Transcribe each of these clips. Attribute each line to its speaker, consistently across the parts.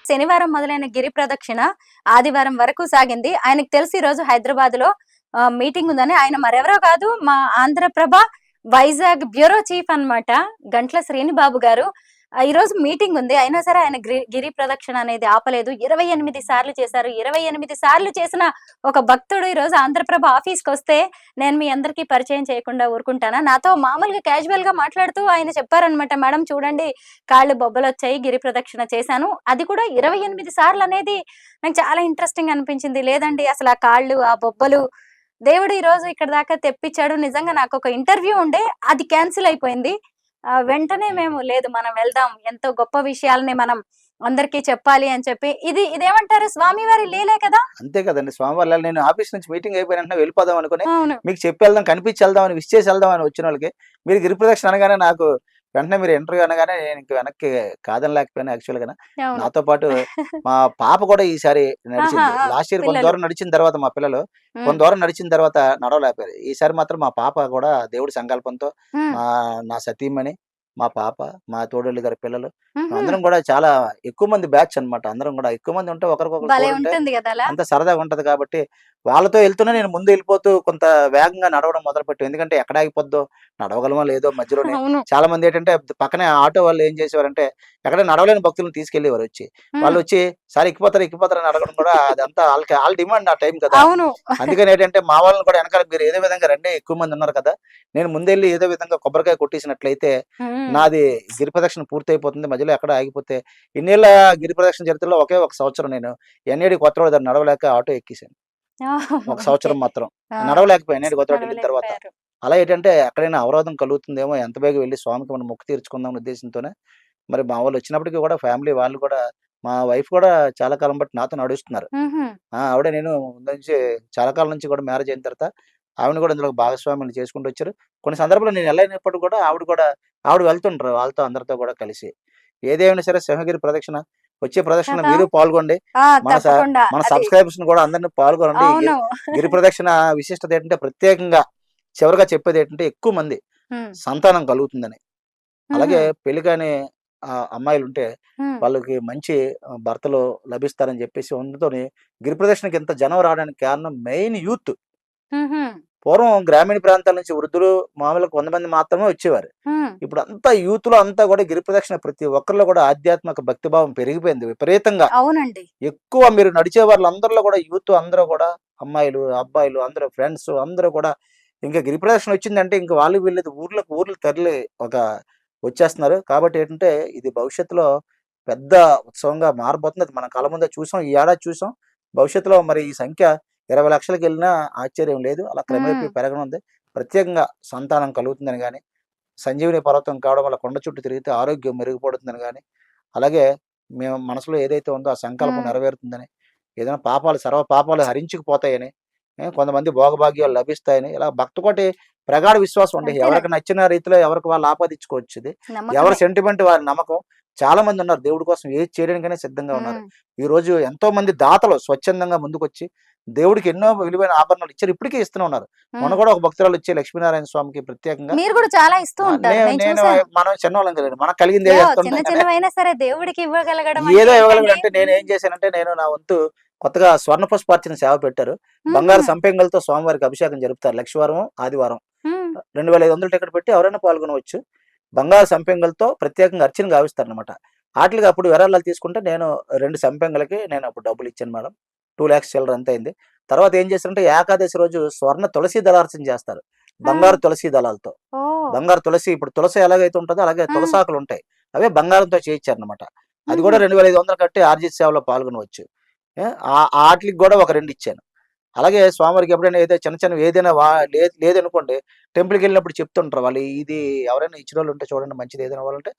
Speaker 1: శనివారం మొదలైన గిరి ప్రదక్షిణ ఆదివారం వరకు సాగింది. ఆయనకు తెలిసి ఈరోజు హైదరాబాద్‌లో మీటింగ్ ఉందని. ఆయన మరెవరో కాదు, మా ఆంధ్రప్రభ వైజాగ్ బ్యూరో చీఫ్ అన్నమాట. గంట్ల శ్రీనిబాబు గారు. ఈరోజు మీటింగ్ ఉంది. అయినా సరే ఆయన గిరి ప్రదక్షిణ అనేది ఆపలేదు. 28 సార్లు చేశారు. 28 సార్లు చేసిన ఒక భక్తుడు ఈరోజు ఆంధ్రప్రభ ఆఫీస్‌కొస్తే నేను మీ అందరికీ పరిచయం చేయకుండా ఊరుకుంటానా? నాతో మామూలుగా క్యాజువల్‌గా మాట్లాడుతూ ఆయన చెప్పారన్నమాట. మేడం చూడండి, కాళ్ళు బొబ్బలొచ్చాయి, గిరి ప్రదక్షిణ చేశాను. అది కూడా 28 సార్లనేది నాకు చాలా ఇంట్రెస్టింగ్ అనిపించింది. లేదండి అసలు ఆ కాళ్ళు, ఆ బొబ్బలు దేవుడు ఈరోజు ఇక్కడి దాకా తెప్పిచ్చాడు. నిజంగా నాకొక ఇంటర్వ్యూ ఉండే, అది క్యాన్సిల్ అయిపోయింది. వెంటనే మేము లేదు మనం వెళ్దాం, ఎంతో గొప్ప విషయాలని మనం అందరికీ చెప్పాలి అని చెప్పి ఇదేమంటారు, స్వామివారి లీలే కదా!
Speaker 2: అంతే కదండీ. స్వామివారి నేను ఆఫీస్ నుంచి మీటింగ్ అయిపోయిన వెంటనే వెళ్ళిపోదాం అనుకుని,
Speaker 1: అవును.
Speaker 2: మీకు చెప్పి వెళ్దాం, కనిపించి వెళ్దామని, విష్ చేసి వెళ్దామని వచ్చినోళ్ళకి, మీరు గిరి ప్రదక్షిణ అనగానే నాకు వెంటనే మీరు ఇంటర్వ్యూ అనగానే నేను ఇంక వెనక్కి కాదనలేకపోయాను యాక్చువల్‌గాన.
Speaker 1: అవును.
Speaker 2: నాతో పాటు మా పాప కూడా ఈసారి
Speaker 1: ఆహా!
Speaker 2: నడిచింది. లాస్ట్ ఇయర్ కొంత
Speaker 1: పిల్లలు.
Speaker 2: దూరం నడిచిన తర్వాత మా పిల్లలు కొంత
Speaker 1: హ్మ్.
Speaker 2: దూరం నడిచిన తర్వాత నడవలేకపోయారు. ఈసారి మాత్రం మా పాప కూడా దేవుడి సంకల్పంతో
Speaker 1: హ్మ్.
Speaker 2: మా నా సతీమణి, మా పాప, మా తోడేళ్ళు గారి పిల్లలు
Speaker 1: హుహు.
Speaker 2: అందరం కూడా చాలా ఎక్కువ మంది బ్యాచ్ అన్నమాట. అందరం కూడా ఎక్కువ మంది ఉంటే ఒకరికొకరు
Speaker 1: భలే
Speaker 2: తోడుంటే
Speaker 1: ఉంటుంది గదా అలా!
Speaker 2: అంత సరదాగా ఉంటది కాబట్టి, వాళ్ళతో ఎళ్తూనే నేను ముందు ఎళ్ళిపోతూ కొంత వేగంగా నడవడం మొదలుపెట్టాం. ఎందుకంటే ఎక్కడ ఆగిపోద్దో, నడవగలమో లేదో మధ్యలోనే.
Speaker 1: అవును.
Speaker 2: చాలామందేంటంటే పక్కనే ఆటో వాళ్ళు ఏం చేసేవారంటే, ఎక్కడ నడవలేని భక్తులను తీసుకెళ్ళేవారొచ్చి.
Speaker 1: హ్మ్.
Speaker 2: వాళ్ళొచ్చి "సార్ ఎక్కిపోతారా? ఎక్కిపోతారా?" అని అడగడం కూడా అదంతా ఆళ్ళ డిమాండ్ ఆ టైం కదా!
Speaker 1: అవును.
Speaker 2: అందుకనేంటంటే మా వాళ్ళని కూడా ఎనకాల మీరు ఏదో విధంగా రండి, ఎక్కువ మంది ఉన్నారు కదా! నేను ముందెళ్ళి ఏదో విధంగా కొబ్బరికాయ కొట్టేసినట్లయితే,
Speaker 1: హ్మ్.
Speaker 2: నాది గిరి ప్రదక్షిణ పూర్తయిపోతుంది. మధ్యలో ఎక్కడ ఆగిపోతే ఇన్నేళ్ల గిరి ప్రదక్షిణ చరిత్రలో ఒకే ఒక సంవత్సరం నేను ఎన్ఏడి కొత్తరోడ్ దాన్ని నడవలేక ఆటో ఎక్కేసాను. ఒక
Speaker 1: ఓకే.
Speaker 2: సంవత్సరం మాత్రం.
Speaker 1: ఆ!
Speaker 2: నడవలేకపోయాను ఎన్ఏడి కొత్తరోడ్ ఎళ్ళిన తర్వాత.
Speaker 1: నడవలేకపోయారు.
Speaker 2: అలా ఏంటంటే ఎక్కడైనా అవరోధం కలుగుతుందేమో, ఎంత బేగా వెళ్లి స్వామికి మనం మొక్కు తీర్చుకుందాం అనే ఉద్దేశంతోనే మరి మా వోళ్ళొచ్చినప్పటికి కూడా ఫ్యామిలీ వాళ్ళు కూడా మా వైఫ్ కూడా చాలా కాలం బట్టి నాతో నడుస్తున్నారు.
Speaker 1: హుహు.
Speaker 2: ఆవిడ నేను ముందు నుంచి చాలా కాలం నుంచి కూడా మ్యారేజ్ అయిన తర్వాత ఆవిడని కూడా ఇందులో భాగస్వామ్యం చేసుకుంటూ వచ్చారు. కొన్ని సందర్భాల్లో నేను ఎళ్ళలేనప్పుడు కూడా ఆవిడ వెళ్తుంటారు వాళ్ళతో అందరితో కూడా కలిసి. ఏదేమైనా సరే సింహగిరి ప్రదక్షిణ వచ్చే ప్రదక్షిణలో
Speaker 1: కదా!
Speaker 2: మీరు పాల్గొండి.
Speaker 1: ఆ!
Speaker 2: మన స
Speaker 1: తప్పకుండా.
Speaker 2: మన
Speaker 1: అది
Speaker 2: సబ్‌స్క్రైబర్స్‌ని కూడా అందరిని పాల్గొనండి. ఈ
Speaker 1: అవును.
Speaker 2: గిరి ప్రదక్షిణ విశిష్టత ఏంటంటే ప్రత్యేకంగా చివరగా చెప్పేదేంటంటే ఎక్కువ మంది
Speaker 1: హ్మ్.
Speaker 2: సంతానం కలుగుతుందని.
Speaker 1: హుహు.
Speaker 2: అలాగే పెళ్లి కాని అమ్మాయిలుంటే
Speaker 1: హ్మ్.
Speaker 2: వాళ్ళకి మంచి భర్తలు లభిస్తారని జెప్పేసి అందుతోని గిరి ప్రదక్షిణకి ఇంత జనం రావడానికి కారణం మెయిన్ యూత్.
Speaker 1: హుహు.
Speaker 2: పూర్వం గ్రామీణ ప్రాంతాల నుంచి వృద్ధులు మామూలుగా కొంతమంది మాత్రమే వచ్చేవారు.
Speaker 1: హ్మ్.
Speaker 2: ఇప్పుడంతా యూత్‌లో అంతా గూడా గిరి ప్రదక్షిణ ప్రతి ఒక్కరిలో గూడా ఆధ్యాత్మిక భక్తిభావం పెరిగిపోయింది విపరీతంగా.
Speaker 1: అవునండి.
Speaker 2: ఎక్కువ మీరు నడిచే వాళ్ళందరిలో గూడా యూత్ అందరూ గూడా అమ్మాయిలు, అబ్బాయిలు అందరూ ఫ్రెండ్స్ అందరూ కూడా ఇంక గిరి ప్రదక్షిణ వచ్చిందంటే ఇంక వాళ్ళు వీళ్ళు ఊర్లకు ఊర్లు తరలి ఒక వచ్చేస్తున్నారు. కాబట్టి ఏంటంటే ఇది భవిష్యత్తులో పెద్ద ఉత్సవంగా మారబోతుంది. అది మన కళ్ళ ముందే చూసాం. ఈ ఏడాది చూసాం. భవిష్యత్తులో మరి ఈ సంఖ్య 20,00,000కెళ్ళినా ఆశ్చర్యం లేదు. అలా
Speaker 1: హ్మ్.
Speaker 2: క్రమేపీ పెరగనుంది. ప్రత్యేకంగా సంతానం కలుగుతుందని గాని, సంజీవని పర్వతం కావడం వల్ల కొండ చుట్టూ తిరిగితే ఆరోగ్యం మెరుగుపడుతుందని గాని, అలాగే మేము మనసులో ఏదైతే ఉందో ఆ సంకల్పం
Speaker 1: హ్మ్.
Speaker 2: నెరవేరుతుందని, ఏదైనా సర్వ పాపాలు హరించుకుపోతాయని, కొంతమంది భోగభాగ్యాలు లభిస్తాయని, ఇలా భక్తికోటి ప్రగాఢ విశ్వాసం అండి. ఎవరికి
Speaker 1: అంతేనండి.
Speaker 2: నచ్చిన రీతిలో ఎవరికి వాళ్ళు ఆపాదించుకోవచ్చిది. ఎవరి
Speaker 1: నమ్మకమే.
Speaker 2: సెంటిమెంట్ వారి నమ్మకం. చాలా మందున్నారు దేవుడి కోసం ఏది చేయడానికైనా సిద్ధంగా ఉన్నారు.
Speaker 1: హ్మ్.
Speaker 2: ఈరోజు ఎంతోమంది దాతలు స్వచ్ఛందంగా ముందుకొచ్చి, దేవుడికి ఎన్నో విలువైన ఆభరణాలు ఇచ్చారు. ఇప్పటికి ఇస్తూనే ఉన్నారు. మొన్న
Speaker 1: హ్మ్.
Speaker 2: కూడా ఒక భక్తురాలొచ్చి లక్ష్మీనారాయణ స్వామికి ప్రత్యేకంగా
Speaker 1: మీరు గూడా చాలా ఇస్తూ ఉంటారు.
Speaker 2: నేను
Speaker 1: నేను
Speaker 2: నేను
Speaker 1: చూసాను.
Speaker 2: మనం చిన్నోళ్ళం కదండీ. మనకు కలిగింది ఏదో
Speaker 1: ఏవో చిన్న
Speaker 2: ఇస్తుంటాం కానీ
Speaker 1: చిన్నవైనా సరే దేవుడికి ఇవ్వగలగడం అంటే
Speaker 2: ఏదో
Speaker 1: ఏంటండి?
Speaker 2: ఇవ్వగలనంటే నేనేం చేశానంటే, నేను నా వంతు కొత్తగా స్వర్ణ పుష్పార్చన సేవ పెట్టారు.
Speaker 1: హుహు.
Speaker 2: బంగారు సంపెంగలతో స్వామివారికి అభిషేకం జరుపుతారు. లక్షవారం, ఆదివారం.
Speaker 1: హ్మ్.
Speaker 2: 2500 టికెట్ పెట్టి ఎవరైనా పాల్గొనవచ్చు. బంగారు సంపెంగలతో ప్రత్యేకంగా అర్చన గావిస్తారనమాట. ఆటిలకి అప్పుడు విరాళాలు తీసుకుంటే నేను 2 సంపెంగలకి నేను అప్పుడు డబ్బులిచ్చాను మేడం. 2,00,000 చిల్లర అంతే అయింది. తర్వాత ఏం చేశారంటే ఏకాదశి రోజు స్వర్ణ తులసి దళార్చన చేస్తారు.
Speaker 1: ఆ!
Speaker 2: బంగారు తులసి దళాలతో.
Speaker 1: ఓహ్!
Speaker 2: బంగారు తులసి ఇప్పుడు తులసి ఎలాగైతే ఉంటదో అలాగే
Speaker 1: హ్మ్.
Speaker 2: తులసాకులుంటాయి. అవే బంగారంతో చేయిచ్చారనమాట. అది
Speaker 1: హుహు.
Speaker 2: కూడా 2500 కట్టి ఆర్జిత సేవలో పాల్గొనవచ్చు. ఆటిలికి గూడా ఒక 2 ఇచ్చాను. అలాగే స్వామివారికి ఎప్పుడైనా ఏదో చిన్న చిన్నవి ఏదైనా లేదనుకోండి టెంపుల్‌కెళ్ళినప్పుడు చెప్తుంటారు వాళ్ళు. ఇది ఎవరైనా ఇచ్చినోళ్ళుంటే చూడండి మంచిది ఏదైనా ఇవ్వాలంటే,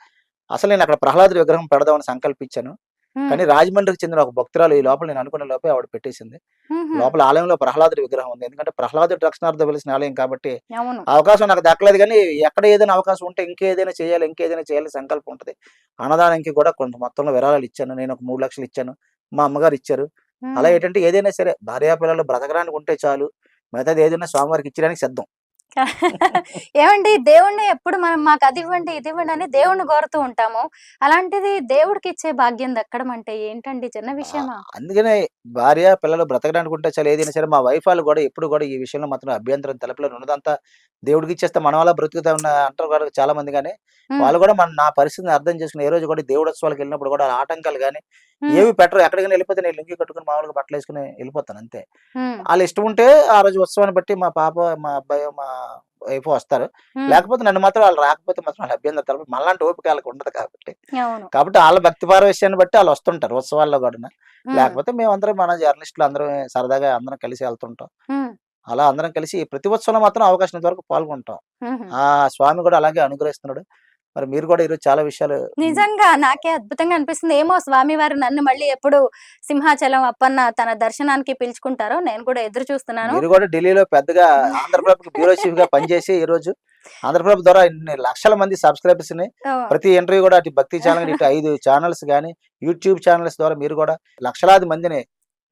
Speaker 2: అసలు నేనక్కడ ప్రహ్లాదుడి విగ్రహం పెడదామని సంకల్పించాను.
Speaker 1: హ్మ్.
Speaker 2: కానీ రాజమండ్రికి చెందిన ఒక భక్తురాలు ఈ లోపల నేను అనుకునే లోపే ఆవిడ పెట్టేసింది.
Speaker 1: హుహు.
Speaker 2: లోపల ఆలయంలో ప్రహ్లాదుడి విగ్రహం ఉంది. ఎందుకంటే ప్రహ్లాదుడి రక్షణార్థం వెలిసిన ఆలయం కాబట్టి,
Speaker 1: అవును.
Speaker 2: ఆ అవకాశం నాకు దక్కలేదు గానీ, ఎక్కడ ఏదైనా అవకాశం ఉంటే ఇంకేదైనా చేయాలి సంకల్పం ఉంటది. అన్నదానానికి కూడా కొంత మొత్తంలో విరాళాలు ఇచ్చాను. నేను ఒక 3,00,000 ఇచ్చాను. మా అమ్మగారు ఇచ్చారు. అలా
Speaker 1: హ్మ్.
Speaker 2: ఏంటంటే ఏదైనా సరే భార్యాపిల్లలు బ్రతకడానికి ఉంటే చాలు. మిగతాది ఏదైనా స్వామివారికి ఇచ్చడానికి సిద్ధం.
Speaker 1: ఏమండి దేవుణ్ణి ఎప్పుడు మనం మాకు అది ఇవ్వండి, ఇది ఇవ్వండి అని దేవుణ్ణి కోరుతూ ఉంటాము. అలాంటిది దేవుడికి ఇచ్చే భాగ్యం దక్కడం అంటే ఏంటండి చిన్న విషయమా?
Speaker 2: అందుకనే భార్య, పిల్లలు బ్రతకడానికి ఉంటే చాలు ఏదైనా సరే మా వైఫ్ వాళ్ళు గూడా ఎప్పుడు గూడా ఈ విషయంలో మాత్రం అభ్యంతరం తెలపలేదు. ఉన్నదంతా దేవుడికిచ్చేస్తే మనం అలా బ్రతుకుతాం అంటారు గూడా చాలా మంది గాని,
Speaker 1: హ్మ్.
Speaker 2: వాళ్ళు గూడా నా పరిస్థితిని అర్థం చేసుకొని ఏ రోజు గూడా దేవుడోత్సవాలకెళ్ళినప్పుడు గూడా ఆటంకాలు గాని,
Speaker 1: హ్మ్.
Speaker 2: ఏవి పెట్టరు. ఎక్కడికైనా ఎళ్ళిపోతే నేను లుంగీ కట్టుకొని మామూలుగా బట్టలేసుకొని ఎళ్ళిపోతాను అంతే.
Speaker 1: హ్మ్.
Speaker 2: ఆళ్ళ ఇష్టం ఉంటే ఆ రోజు ఉత్సవాన్ని బట్టి మా పాప, మా అబ్బాయో, మా వైఫో వస్తారు.
Speaker 1: హ్మ్.
Speaker 2: లేకపోతే నన్ను మాత్రం ఆళ్ళు రాకపోతే మాత్రం ఆళ్ళ అభ్యంతరం తెలపరు. మనలాంటి ఓపిక ఆళ్ళకి ఉండదు కాబట్టి.
Speaker 1: అవును.
Speaker 2: కాబట్టి ఆళ్ళ భక్తి పారవశ్యాన్ని బట్టి ఆళ్ళొస్తుంటారు ఉత్సవాల్లో గూడాను.
Speaker 1: హ్మ్.
Speaker 2: లేకపోతే మేమందరం మన జర్నలిస్టులు అందరం సరదాగా అందరం కలిసి ఎళ్తుంటాం.
Speaker 1: హ్మ్.
Speaker 2: అలా అందరం కలిసి ప్రతి ఉత్సవంలో మాత్రం అవకాశం వరకు పాల్గొంటాం.
Speaker 1: హుహు.
Speaker 2: ఆ స్వామి గూడా అలాగే అనుగ్రహిస్తున్నాడు. మరి మీరు గూడా ఈరోజు చాలా విషయాలు హ్మ్.
Speaker 1: నిజంగా నాకే అద్భుతంగా అనిపిస్తుంది. ఏమో స్వామివారు నన్ను మళ్ళీ ఎప్పుడు సింహాచలం అప్పన్న తన దర్శనానికి పిలుచుకుంటారో నేను కూడా ఎదురు చూస్తున్నాను.
Speaker 2: మీరు గూడా ఢిల్లీలో పెద్దగా ఆంధ్రప్రభకి బ్యూరో చీఫ్‌గా పనిచేసి ఈరోజు ఆంధ్రప్రభ ద్వారా ఇన్ని లక్షల మంది సబ్‌స్క్రైబర్స్‌ని
Speaker 1: ఓహ్!
Speaker 2: ప్రతి ఇంటర్వ్యూ గూడా అటు భక్తి ఛానెల్ గాని, ఇటు 5 ఛానెల్స్ గాని, యూట్యూబ్ ఛానెల్స్ ద్వారా మీరు గూడా లక్షలాది మందిని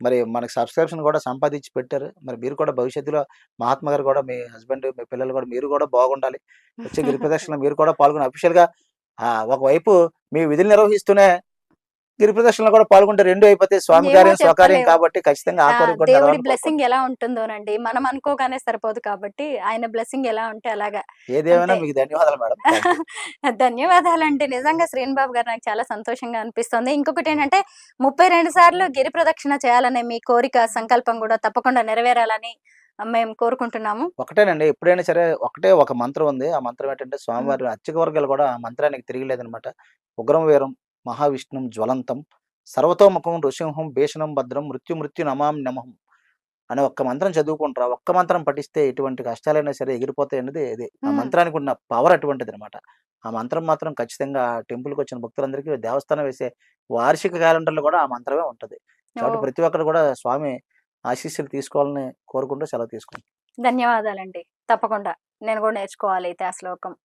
Speaker 2: మరి మనకి సబ్‌స్క్రిప్షన్ గూడా సంపాదించి పెట్టారు. మరి మీరు కూడా భవిష్యత్తులో మహాత్మా గారు గూడా మీ హస్బెండ్, మీ పిల్లలు గూడా మీరు గూడా బాగుండాలి. వచ్చే గిరి ప్రదక్షిణలో మీరు కూడా పాల్గొని అఫీషియల్‌గా ఒకవైపు మీ విధులు నిర్వహిస్తూనే గిరి ప్రదక్షిణలో కూడా పాల్గొంటే 2 అయిపోతాయి. స్వామి
Speaker 1: ఏమో
Speaker 2: కార్యం, స్వకార్యం
Speaker 1: చెప్పలేము.
Speaker 2: కాబట్టి ఖచ్చితంగా ఆ కోరిక కూడా
Speaker 1: దేవుడి
Speaker 2: నెరవేరాలని
Speaker 1: బ్లెస్సింగ్
Speaker 2: కోరుకుంటున్నాను.
Speaker 1: ఎలా ఉంటుందోనండి. మనం అనుకోగానే సరిపోదు కాబట్టి ఆయన బ్లెస్సింగ్ ఎలా ఉంటే అలాగా.
Speaker 2: ఏదేమైనా
Speaker 1: అంతే.
Speaker 2: మీకు ధన్యవాదాలు మేడం. Thank you.
Speaker 1: ధన్యవాదాలండి. నిజంగా శ్రీను బాబు గారు నాకు చాలా సంతోషంగా అనిపిస్తుంది. ఇంకొకటేంటంటే 32 సార్లు గిరి ప్రదక్షిణ చేయాలనే మీ కోరిక, సంకల్పం గూడా తప్పకుండా నెరవేరాలని మేము కోరుకుంటున్నాము.
Speaker 2: ఒకటేనండి. ఎప్పుడైనా సరే ఒకటే ఒక మంత్రం ఉంది. ఆ మంత్రం ఏంటంటే
Speaker 1: హ్మ్.
Speaker 2: స్వామివారి అర్చక వర్గాలు కూడా ఆ మంత్రానికి తిరగలేదనమాట. ఉగ్రం వీరం మహావిష్ణుం జ్వలంతం సర్వతోముఖం నృసింహం భీషణం భద్రం మృత్యు నమామి నమః అనే ఒక్క మంత్రం చదువుకుంటారు. ఆ ఒక్క మంత్రం పఠిస్తే ఎటువంటి కష్టాలైనా సరే ఎగిరిపోతాయన్నది ఇది. ఆ
Speaker 1: హ్మ్.
Speaker 2: మంత్రానికి ఉన్న పవర్ అటువంటిదనమాట. ఆ మంత్రం మాత్రం ఖచ్చితంగా టెంపుల్‌కొచ్చిన భక్తులందరికీ దేవస్థానం వేసే వార్షిక క్యాలెండర్‌లో కూడా ఆ మంత్రమే ఉంటది. కాబట్టి
Speaker 1: ఓహ్!
Speaker 2: ప్రతి ఒక్కరు కూడా స్వామి ఆశీస్సులు తీసుకోవాలని కోరుకుంటూ సెలవు తీసుకుంటున్నాను.
Speaker 1: ధన్యవాదాలండి. తప్పకుండా. నేను గూడా నేర్చుకోవాలయితే ఆ శ్లోకం.